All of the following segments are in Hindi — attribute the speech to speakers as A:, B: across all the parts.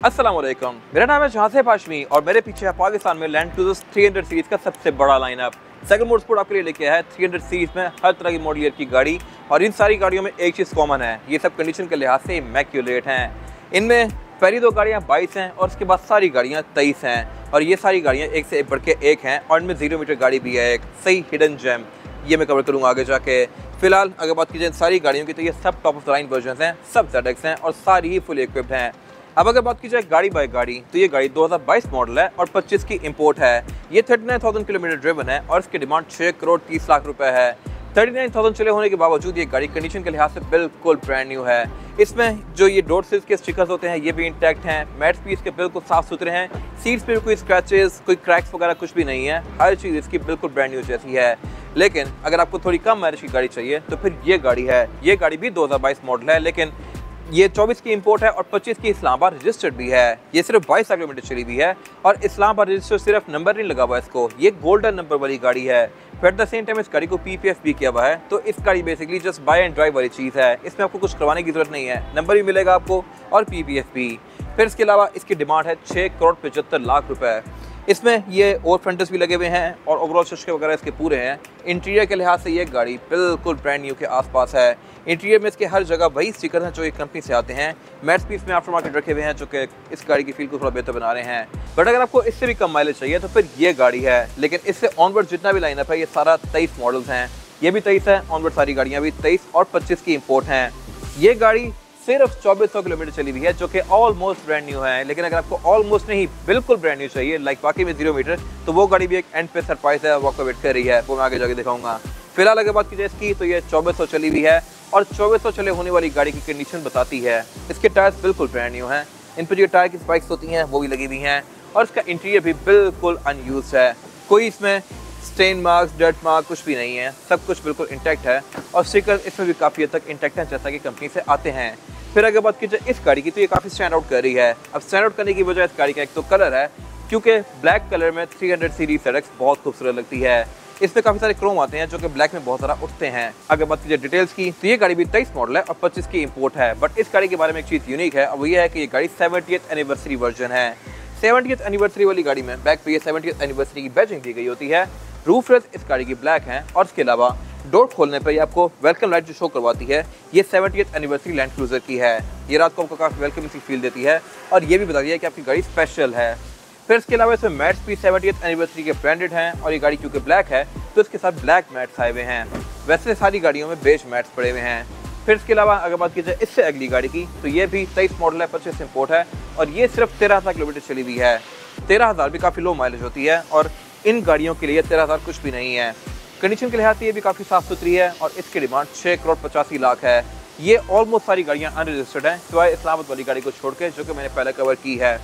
A: अस्सलाम वालेकुम, मेरा नाम है जहाज़ेब हाशमी और मेरे पीछे है पाकिस्तान में लैंड क्रूज़र 300 सीरीज़ का सबसे बड़ा लाइनअप। सेकंड मोटरस्पोर्ट आपके लिए लेके आया है 300 सीरीज़ में हर तरह की मॉडल ईयर की गाड़ी, और इन सारी गाड़ियों में एक चीज़ कॉमन है, ये सब कंडीशन के लिहाज से इमैक्युलेट हैं। इनमें पहली दो गाड़ियाँ 22 हैं और उसके बाद सारी गाड़ियाँ 23 हैं, और ये सारी गाड़ियाँ एक से बढ़ के एक हैं, और इनमें 0 मीटर गाड़ी भी है, एक सही हिडन जेम। ये मैं कवर करूँगा आगे जाके। फिलहाल अगर बात की जाए सारी गाड़ियों की, तो ये सब top of the line version हैं, सब ZX हैं और सारी ही फुल इक्विप्ड हैं। अब अगर बात की जाए गाड़ी बाय गाड़ी, तो ये गाड़ी 2022 मॉडल है और 25 की इंपोर्ट है। ये 39,000 किलोमीटर ड्रिवन है और इसकी डिमांड 6 करोड़ 30 लाख रुपए है। 39,000 चले होने के बावजूद ये गाड़ी कंडीशन के लिहाज से बिल्कुल ब्रांड न्यू है। इसमें जो ये डोर सील्स के स्टिकर्स होते हैं ये भी इंटैक्ट हैं, मैट्स भी इसके बिल्कुल साफ सुथरे हैं, सीट्स पे कोई स्क्रैचेस कोई क्रैक्स वगैरह कुछ भी नहीं है, हर चीज़ इसकी बिल्कुल ब्रांड न्यू जैसी है। लेकिन अगर आपको थोड़ी कम माइलेज की गाड़ी चाहिए तो फिर ये गाड़ी है। ये गाड़ी भी 2022 मॉडल है, लेकिन ये 24 की इंपोर्ट है और 25 की इस्लामाबाद रजिस्टर्ड भी है। ये सिर्फ 22 किलोमीटर चली हुई है और इस्लामाबाद रजिस्टर्ड सिर्फ नंबर नहीं लगा हुआ इसको, ये गोल्डन नंबर वाली गाड़ी है। फिर एट द सेम टाइम इस गाड़ी को PPF भी किया हुआ है, तो इस गाड़ी basically just by and drive वाली चीज़ है। इसमें आपको कुछ करवाने की जरूरत नहीं है, नंबर भी मिलेगा आपको और PPF भी। फिर इसके अलावा इसकी डिमांड है 6 करोड़ 75 लाख रुपए। इसमें ये और फ्रंटर्स भी लगे हुए हैं और ओवरऑल शीशे वगैरह इसके पूरे हैं। इंटीरियर के लिहाज से ये गाड़ी बिल्कुल ब्रांड न्यू के आसपास है। इंटीरियर में इसके हर जगह वही स्टिकर हैं जो एक कंपनी से आते हैं। मैट्स भी इसमें आफ्टर मार्केट रखे हुए हैं जो कि इस गाड़ी की फील को थोड़ा बेहतर बना रहे हैं। बट अगर आपको इससे भी कम माइलेज चाहिए तो फिर ये गाड़ी है, लेकिन इससे ऑनवर्ड जितना भी लाइनअप है ये सारा 23 मॉडल्स हैं। ये भी 23 है, ऑनवर्ड सारी गाड़ियाँ भी 23 और 25 की इंपोर्ट हैं। ये गाड़ी सिर्फ 2400 किलोमीटर चली हुई है जो कि ऑलमोस्ट ब्रांड न्यू है। लेकिन अगर आपको ऑलमोस्ट नहीं बिल्कुल ब्रांड न्यू चाहिए, लाइक बाकी में 0 मीटर, तो वो गाड़ी भी एक एंड पे सरप्राइज है, वॉक वेट कर रही है, वो मैं आगे जाके दिखाऊंगा। फिलहाल अगर बात की जाए इसकी, तो ये 2400 चली हुई है और 2400 चले होने वाली गाड़ी की कंडीशन बताती है। इसके टायर्स बिल्कुल ब्रांड न्यू हैं, इन पर जो टायर की स्पाइक्स होती हैं वो भी लगी हुई हैं, और इसका इंटीरियर भी बिल्कुल अनयूज है। कोई इसमें स्टेन मार्क्स, डर्ट मार्क कुछ भी नहीं है, सब कुछ बिल्कुल इंटैक्ट है, और स्टिकर इसमें भी काफ़ी हद तक इंटैक्ट है जैसा कि कंपनी से आते हैं। फिर अगर बात की जाए इस गाड़ी की, तो ये काफ़ी स्टैंड आउट कर रही है। अब स्टैंड आउट करने की वजह इस गाड़ी का एक तो कलर है, क्योंकि ब्लैक कलर में 300 सीरीज ZX बहुत खूबसूरत लगती है। इसमें काफ़ी सारे क्रोम आते हैं जो कि ब्लैक में बहुत ज़्यादा उठते हैं। अगर बात की जाए डिटेल्स की, तो ये गाड़ी भी 23 मॉडल है और 25 की इंपोर्ट है। बट इस गाड़ी के बारे में एक चीज़ यूनिक है, और वो ये है कि ये गाड़ी 70th एनिवर्सरी वर्जन है। 70th एनिवर्सरी वाली गाड़ी में बैक पे ये 70th एनिवर्सरी की बैजिंग दी गई होती है। रूफ रेस इस गाड़ी की ब्लैक है, और इसके अलावा डोर खोलने पर ये आपको वेलकम लाइट जो शो करवाती है, ये 70th एनिवर्सरी लैंड क्रूजर की है। ये रात को आपको काफ़ी वेलकम सी फील देती है, और ये भी बताती है कि आपकी गाड़ी स्पेशल है। फिर इसके अलावा इसमें मैट्स भी 70th एनिवर्सरी के ब्रांडेड हैं, और ये गाड़ी क्योंकि ब्लैक है तो इसके साथ ब्लैक मैट्स आए हुए हैं। वैसे सारी गाड़ियों में बेज मैट्स पड़े हुए हैं। फिर इसके अलावा अगर बात की जाए इससे अगली गाड़ी की, तो ये भी 23 मॉडल है, 25 इंपोर्ट है, और ये सिर्फ 13,000 किलोमीटर चली हुई है। 13,000 भी काफ़ी लो माइलेज होती है, और इन गाड़ियों के लिए 13,000 कुछ भी नहीं है। कंडीशन के लिहाज से ये भी काफ़ी साफ सुथरी है, और इसकी डिमांड 6 करोड़ 85 लाख है। ये ऑलमोस्ट सारी गाड़ियाँ अनरजिस्टर्ड हैं, सिवाय इस्लामाबाद वाली गाड़ी को छोड़ के, जो कि मैंने पहले कवर की है।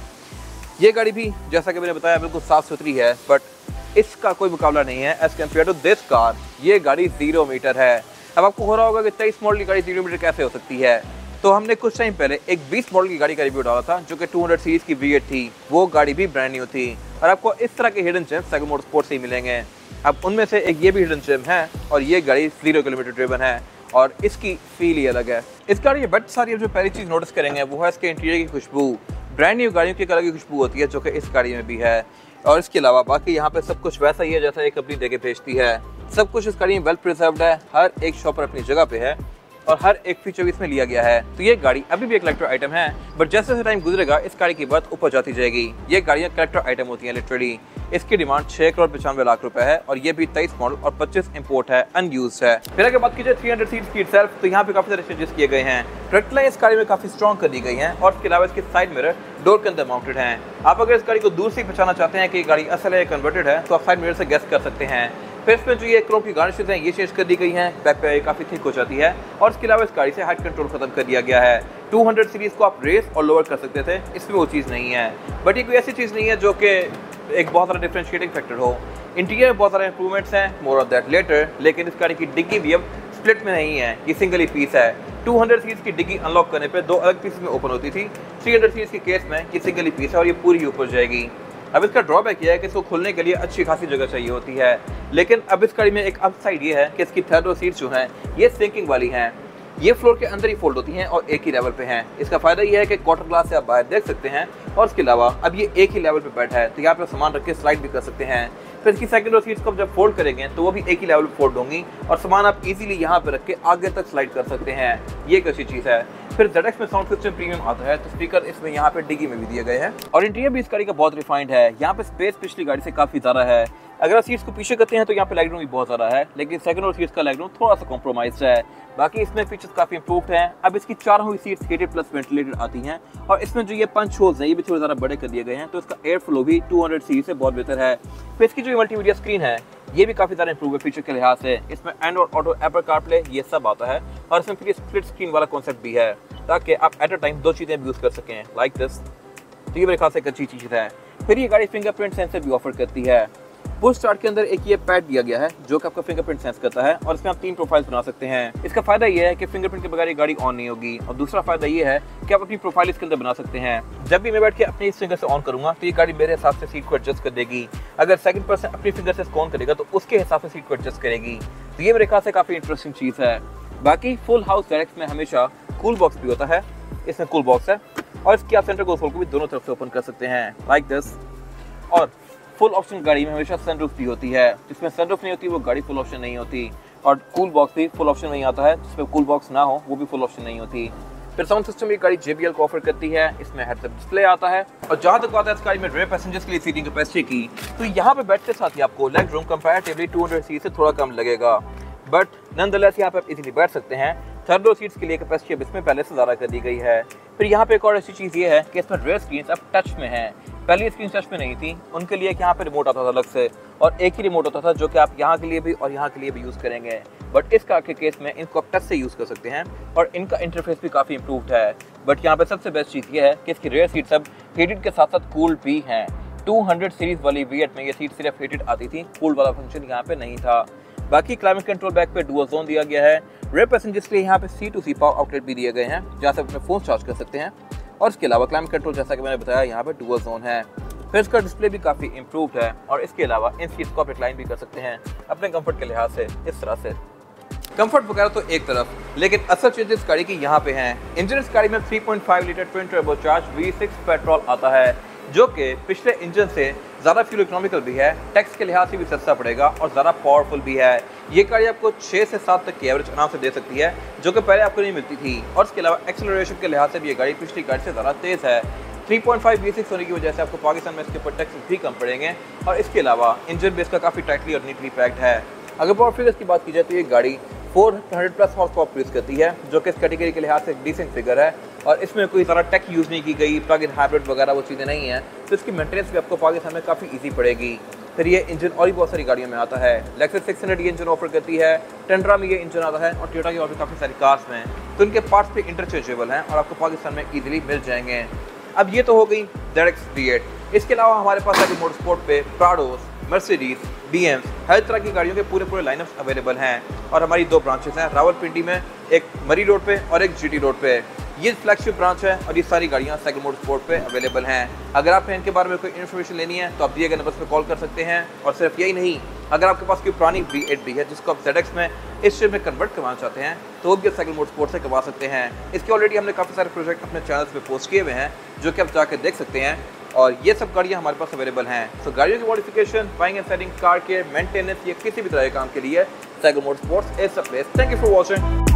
A: ये गाड़ी भी जैसा कि मैंने बताया बिल्कुल साफ सुथरी है, बट इसका कोई मुकाबला नहीं है as compare to this car. ये गाड़ी 0 मीटर है। अब आपको हो रहा होगा कि 23 मॉडल की गाड़ी 0 मीटर कैसे हो सकती है, तो हमने कुछ टाइम पहले एक 20 मॉडल की गाड़ी का रिव्यू डाला था जो कि 200 सीरीज की V8 थी। वो गाड़ी भी ब्रांड न्यू थी, और आपको इस तरह के हिडन जेम्स सेकंड मोटरस्पोर्ट से ही मिलेंगे। अब उनमें से एक ये भी हिडन जेम है, और ये गाड़ी 0 किलोमीटर ड्रिवन है, और इसकी फील ही अलग है। इस गाड़ी में बट सारी जो पहली चीज़ नोटिस करेंगे वो है इसके इंटीरियर की खुशबू। ब्रांड न्यू गाड़ियों की एक अलग ही खुशबू होती है जो कि इस गाड़ी में भी है, और इसके अलावा बाकी यहाँ पे सब कुछ वैसा ही है जैसा एक कंपनी देके भेजती है। सब कुछ इस गाड़ी में वेल प्रिजर्व्ड है, हर एक शॉपर अपनी जगह पे है, और हर एक फीचर इसमें लिया गया है। तो ये गाड़ी अभी भी एक कलेक्टर आइटम है, बट जैसे जैसे टाइम गुजरेगा इस गाड़ी की बात ऊपर जाती जाएगी। ये गाड़ियाँ कलेक्टर आइटम होती हैं लिटरली। इसकी डिमांड 6 करोड़ 95 लाख रुपए है, और ये भी 23 मॉडल और 25 इंपोर्ट है, अनयूज है। फिर अगर बात की जाए 300 सीट की इटसेल्फ, तो यहाँ पे काफी सारे चेंजेस किए गए हैं। ट्रक लाइन इस गाड़ी में काफी स्ट्रॉन्ग कर दी गई है, और इसके अलावा इसके साइड मिरर डोर के अंदर माउंटेड हैं। आप अगर इस गाड़ी को दूर से पहचानना चाहते हैं कि ये गाड़ी असल है या कन्वर्टेड है, तो आप साइड मिरर से गेस कर सकते हैं। फिर इसमें जो ये क्रोम की गार्निशेस हैं ये चेंज कर दी गई हैं, बैक पे काफ़ी थिक हो जाती है, और इसके अलावा इस गाड़ी से हाइट कंट्रोल खत्म कर दिया गया है। 200 सीरीज़ को आप रेस और लोअर कर सकते थे, इसमें वो चीज़ नहीं है। बट ये कोई ऐसी चीज़ नहीं है जो कि एक बहुत सारा डिफरेंशिएटिंग फैक्टर हो। इंटीरियर में बहुत सारे इंप्रूवमेंट्स हैं, मोर ऑफ दैट लेटर। लेकिन इस गाड़ी की डिग्गी भी अब स्प्लिट में नहीं है, ये सिंगल ही पीस है। 200 सीरीज़ की डिग्गी अनलॉक करने पे 2 अलग पीस में ओपन होती थी। 300 सीरीज़ के केस में ये सिंगल ही पीस है, और ये पूरी ऊपर जाएगी। अब इसका ड्रॉबैक ये है कि इसको खोलने के लिए अच्छी खासी जगह चाहिए होती है। लेकिन अब इस गाड़ी में एक अपसाइड ये है कि इसकी थर्ड रो सीट्स जो हैं ये सिंकिंग वाली हैं। ये फ्लोर के अंदर ही फोल्ड होती हैं और एक ही लेवल पे हैं। इसका फायदा ये है कि क्वार्टर ग्लास से आप बाहर देख सकते हैं और इसके अलावा अब ये एक ही लेवल पे बैठा है तो यहाँ पे सामान रख के स्लाइड भी कर सकते हैं। फिर इसकी सेकंड रो सीट्स को आप जब फोल्ड करेंगे तो वो भी एक ही लेवल पे फोल्ड होंगी और सामान आप इजीली यहाँ पे रख के आगे तक स्लाइड कर सकते हैं। ये एक अच्छी चीज़ है। फिर ZX में साउंड सिस्टम प्रीमियम आता है तो स्पीकर इसमें यहाँ पे डिगी में भी दिए गए हैं और इंटीरियर भी इस गाड़ी का बहुत रिफाइंड है। यहाँ पे स्पेस पिछली गाड़ी से काफी ज्यादा है। अगर आप सीट्स को पीछे करते हैं तो यहाँ पे लेग रूम भी बहुत ज्यादा है, लेकिन सेकंड रो सीट्स का लेग रूम थोड़ा सा कॉम्प्रोमाइज है। बाकी इसमें फीचर्स काफी इंप्रूव्ड हैं। अब इसकी चारों हुई सीट्स हीटेड प्लस वेंटिलेटेड आती हैं और इसमें जो ये पंच होल्स हैं ये भी थोड़े ज़्यादा बड़े कर दिए गए हैं तो इसका एयर फ्लो भी 200 सीट से बहुत बेहतर है। फिर इसकी जो मल्टीमीडिया स्क्रीन है ये भी काफी ज़्यादा इंप्रूव है फीचर के लिहाज से। इसमें एंड्रॉइड ऑटो, एप्पल कारप्ले ये सब आता है और इसमें फिर स्प्लिट स्क्रीन वाला कॉन्सेप्ट भी है ताकि आप एट अ टाइम दो चीज़ें यूज़ कर सकें लाइक दिस। तो ये मेरे ख्याल से एक अच्छी चीज़ है। फिर ये गाड़ी फिंगरप्रिंट सेंसर भी ऑफर करती है। पुश स्टार्ट के अंदर एक ये पैड दिया गया है जो कि आपका फिंगरप्रिंट सेंस करता है और इसमें आप 3 प्रोफाइल्स बना सकते हैं। इसका फायदा ये है कि फिंगरप्रिंट के बगैर ये गाड़ी ऑन नहीं होगी और दूसरा फायदा ये है कि आप अपनी प्रोफाइल इसके अंदर बना सकते हैं। जब भी मैं बैठ के अपने इस फिंगर से ऑन करूंगा तो ये गाड़ी मेरे हिसाब से सीट को एडजस्ट कर देगी। अगर सेकंड पर्सन अपनी फिंगर से ऑन करेगा तो उसके हिसाब से सीट को एडजस्ट करेगी। तो ये मेरे ख्याल से काफी इंटरेस्टिंग चीज़ है। बाकी फुल हाउस ZX में हमेशा कूल बॉक्स भी होता है। इसमें कूल बॉक्स है और इसकी आप सेंटर कंसोल को भी दोनों तरफ से ओपन कर सकते हैं लाइक दिस। और फुल ऑप्शन गाड़ी में हमेशा सनरूफ भी होती है। जिसमें सनरूफ नहीं होती वो गाड़ी फुल ऑप्शन नहीं होती और कूल बॉक्स भी फुल ऑप्शन नहीं आता है। जिसमें कूल बॉक्स ना हो वो भी फुल ऑप्शन नहीं होती। फिर साउंड सिस्टम ये गाड़ी JBL को ऑफर करती है। इसमें हेडअप डिस्प्ले आता है और जहाँ तक बात है इस गाड़ी में रेयर पैसेंजर्स के लिए सीटिंग कैपेसिटी की तो यहाँ पे बैठते साथ ही आपको लेग रूम कंपैरेटिवली 200 सीट से थोड़ा कम लगेगा, बट नॉनदलेस यहाँ पे आप इजीली बैठ सकते हैं। थर्ड रो सीट्स के लिए कैपेसिटी अब इसमें पहले से ज़्यादा कर दी गई है। फिर यहाँ पे एक और ऐसी चीज़ ये है कि इसमें रेयर स्क्रीन अब टच में है। पहली स्क्रीन टच में नहीं थी, उनके लिए यहाँ पे रिमोट आता था अलग से और एक ही रिमोट होता था जो कि आप यहाँ के लिए भी और यहाँ के लिए भी यूज़ करेंगे। बट इस कार के केस में इनको आप टच से यूज़ कर सकते हैं और इनका इंटरफेस भी काफ़ी इंप्रूव्ड है। बट यहाँ पे सबसे बेस्ट चीज़ ये है कि इसकी रेयर सीट्स अब हीटेड के साथ साथ कूल्ड भी हैं। 200 सीरीज वाली V8 में ये सीट सिर्फ हीटेड आती थी, कूल्ड वाला फंक्शन यहाँ पे नहीं था। बाकी क्लाइमेट कंट्रोल बैक पे डुअल जोन दिया गया है। रेयर पैसेंजर्स के लिए यहाँ पे C2C पावर आउटलेट भी दिए गए हैं जहाँ से अपने फोन चार्ज कर सकते हैं और इसके अलावा क्लाइमेट कंट्रोल जैसा कि मैंने बताया यहाँ पे डुअल जोन है। फिर इसका डिस्प्ले भी काफ़ी इंप्रूव्ड है और इसके अलावा इन सीट्स को आप रिक्लाइन भी कर सकते हैं अपने कंफर्ट के लिहाज से। इस तरह से कंफर्ट वगैरह तो एक तरफ, लेकिन असल चेंजेस गाड़ी की यहाँ पे हैं। इंजन इस गाड़ी में 3.5 litre twin turbo charge V6 petrol आता है जो कि पिछले इंजन से ज़्यादा फ्यूल इकोनॉमिकल भी है, टैक्स के लिहाज से भी सस्ता पड़ेगा और ज़्यादा पावरफुल भी है। ये गाड़ी आपको 6 से 7 तक की एवरेज आराम से दे सकती है जो कि पहले आपको नहीं मिलती थी और इसके अलावा एक्सेलरेशन के लिहाज से भी ये गाड़ी पिछली गाड़ी से ज़्यादा तेज़ है। 3.5 V6 होने की वजह से आपको पाकिस्तान में इसके ऊपर टैक्स भी कम पड़ेंगे और इसके अलावा इंजन बेस का काफ़ी टाइटली और नीटली पैक्ड है। अगर पावर फिगर्स की बात की जाए तो ये गाड़ी 400 प्लस हॉर्स पावर प्रोड्यूस करती है जो कि इस कैटेगरी के लिहाज से एक डिसेंट फिगर है और इसमें कोई सारा टेक यूज़ नहीं की गई, प्लग इन हाइब्रिड वगैरह वो चीज़ें नहीं है, तो इसकी मेंटेनेंस भी आपको पाकिस्तान में काफ़ी इजी पड़ेगी। फिर ये इंजन और भी बहुत सारी गाड़ियों में आता है। लेक्सस 600 ये इंजन ऑफर करती है, टेंड्रा में ये इंजन आता है और टोयोटा की और भी काफ़ी सारी कार्स में, तो इनके पार्ट्स भी इंटरचेंजेबल हैं और आपको पाकिस्तान में ईजिली मिल जाएंगे। अब ये तो हो गई ZX V8। इसके अलावा हमारे पास अभी मोटरस्पोर्ट पे प्राडोस, मर्सिडीज, BMs हर तरह की गाड़ियों के पूरे लाइनअप्स अवेलेबल हैं और हमारी 2 ब्रांचेस हैं, रावलपिंडी में एक मरी रोड पे और एक GT रोड पे। ये फ्लैगशिप ब्रांच है और ये सारी गाड़ियाँ साइकिल मोटरस्पोर्ट पे अवेलेबल हैं। अगर आपने इनके बारे में कोई इन्फॉर्मेशन लेनी है तो आप दिए गए नंबर पर कॉल कर सकते हैं। और सिर्फ यही नहीं, अगर आपके पास कोई पुरानी V8 भी है जिसको आप ZX में इस शेप में कन्वर्ट करवाना चाहते हैं तो वो भी आप साइकिल मोटरस्पोर्ट से करवा सकते हैं। इसके ऑलरेडी हमने काफ़ी सारे प्रोजेक्ट अपने चैनल पे पोस्ट किए हुए हैं जो कि आप जाकर देख सकते हैं और ये सब गाड़ियाँ हमारे पास अवेलेबल हैं। तो गाड़ियों की modification, buying and selling, car care, maintenance, ये किसी भी तरह के काम के लिए cycle motorsports is the place. Thank you for watching.